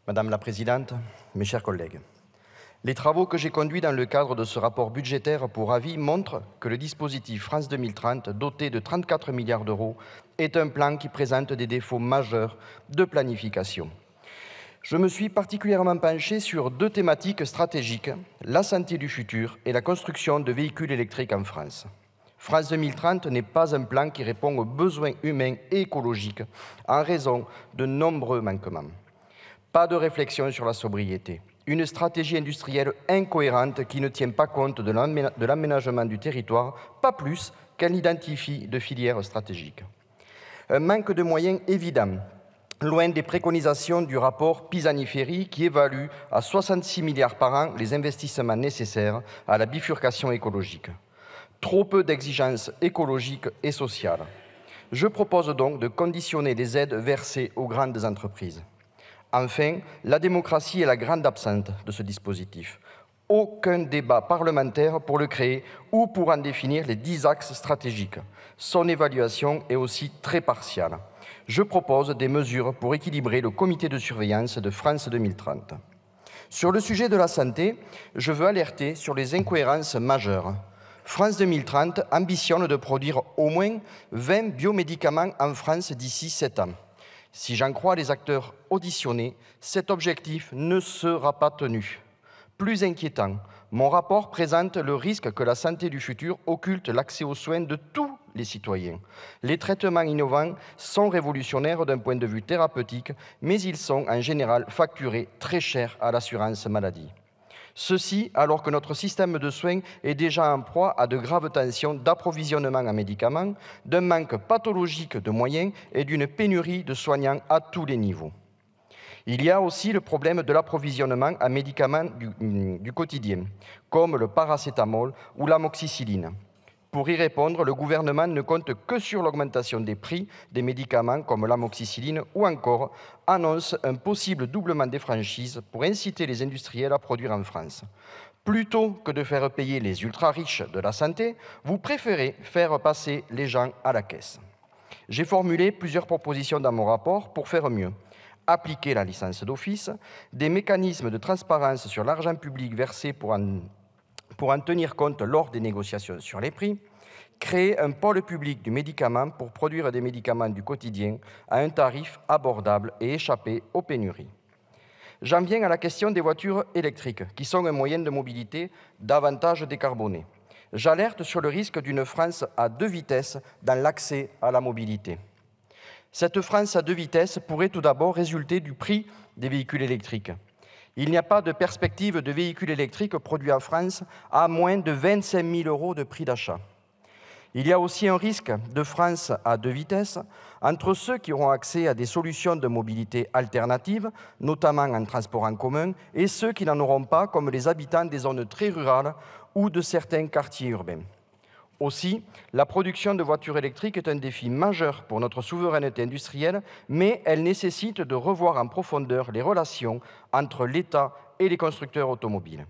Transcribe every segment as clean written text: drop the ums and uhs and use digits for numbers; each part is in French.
Madame la Présidente, mes chers collègues, les travaux que j'ai conduits dans le cadre de ce rapport budgétaire pour avis montrent que le dispositif France 2030, doté de 34 milliards d'euros, est un plan qui présente des défauts majeurs de planification. Je me suis particulièrement penché sur deux thématiques stratégiques, la santé du futur et la construction de véhicules électriques en France. France 2030 n'est pas un plan qui répond aux besoins humains et écologiques en raison de nombreux manquements. Pas de réflexion sur la sobriété. Une stratégie industrielle incohérente qui ne tient pas compte de l'aménagement du territoire, pas plus qu'elle n'identifie de filières stratégiques. Un manque de moyens évident, loin des préconisations du rapport Pisani-Ferry qui évalue à 66 milliards par an les investissements nécessaires à la bifurcation écologique. Trop peu d'exigences écologiques et sociales. Je propose donc de conditionner les aides versées aux grandes entreprises. Enfin, la démocratie est la grande absente de ce dispositif. Aucun débat parlementaire pour le créer ou pour en définir les 10 axes stratégiques. Son évaluation est aussi très partiale. Je propose des mesures pour équilibrer le comité de surveillance de France 2030. Sur le sujet de la santé, je veux alerter sur les incohérences majeures. France 2030 ambitionne de produire au moins 20 biomédicaments en France d'ici 7 ans. Si j'en crois les acteurs auditionnés, cet objectif ne sera pas tenu. Plus inquiétant, mon rapport présente le risque que la santé du futur occulte l'accès aux soins de tous les citoyens. Les traitements innovants sont révolutionnaires d'un point de vue thérapeutique, mais ils sont en général facturés très cher à l'assurance maladie. Ceci alors que notre système de soins est déjà en proie à de graves tensions d'approvisionnement en médicaments, d'un manque pathologique de moyens et d'une pénurie de soignants à tous les niveaux. Il y a aussi le problème de l'approvisionnement en médicaments du quotidien, comme le paracétamol ou l'amoxicilline. Pour y répondre, le gouvernement ne compte que sur l'augmentation des prix des médicaments comme l'amoxicilline ou encore annonce un possible doublement des franchises pour inciter les industriels à produire en France. Plutôt que de faire payer les ultra-riches de la santé, vous préférez faire passer les gens à la caisse. J'ai formulé plusieurs propositions dans mon rapport pour faire mieux. Appliquer la licence d'office, des mécanismes de transparence sur l'argent public versé pour en tenir compte lors des négociations sur les prix, créer un pôle public du médicament pour produire des médicaments du quotidien à un tarif abordable et échapper aux pénuries. J'en viens à la question des voitures électriques, qui sont un moyen de mobilité davantage décarboné. J'alerte sur le risque d'une France à 2 vitesses dans l'accès à la mobilité. Cette France à 2 vitesses pourrait tout d'abord résulter du prix des véhicules électriques. Il n'y a pas de perspective de véhicules électriques produits en France à moins de 25 000 € de prix d'achat. Il y a aussi un risque de France à 2 vitesses entre ceux qui auront accès à des solutions de mobilité alternatives, notamment en transport en commun, et ceux qui n'en auront pas, comme les habitants des zones très rurales ou de certains quartiers urbains. Aussi, la production de voitures électriques est un défi majeur pour notre souveraineté industrielle, mais elle nécessite de revoir en profondeur les relations entre l'État et les constructeurs automobiles.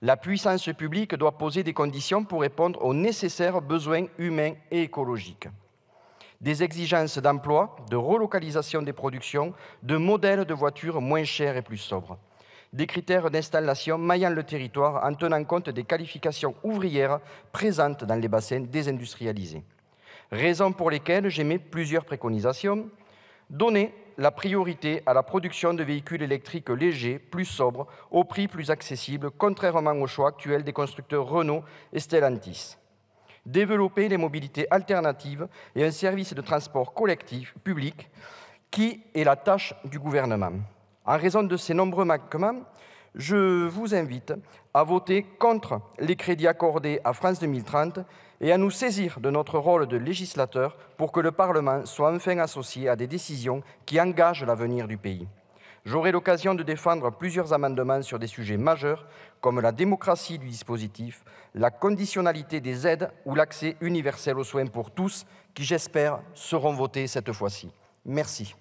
La puissance publique doit poser des conditions pour répondre aux nécessaires besoins humains et écologiques. Des exigences d'emploi, de relocalisation des productions, de modèles de voitures moins chers et plus sobres. Des critères d'installation maillant le territoire en tenant compte des qualifications ouvrières présentes dans les bassins désindustrialisés. Raison pour lesquelles j'émets plusieurs préconisations. Donner la priorité à la production de véhicules électriques légers, plus sobres, au prix plus accessible, contrairement au choix actuel des constructeurs Renault et Stellantis. Développer les mobilités alternatives et un service de transport collectif public qui est la tâche du gouvernement. En raison de ces nombreux manquements, je vous invite à voter contre les crédits accordés à France 2030 et à nous saisir de notre rôle de législateur pour que le Parlement soit enfin associé à des décisions qui engagent l'avenir du pays. J'aurai l'occasion de défendre plusieurs amendements sur des sujets majeurs comme la démocratie du dispositif, la conditionnalité des aides ou l'accès universel aux soins pour tous qui, j'espère, seront votés cette fois-ci. Merci.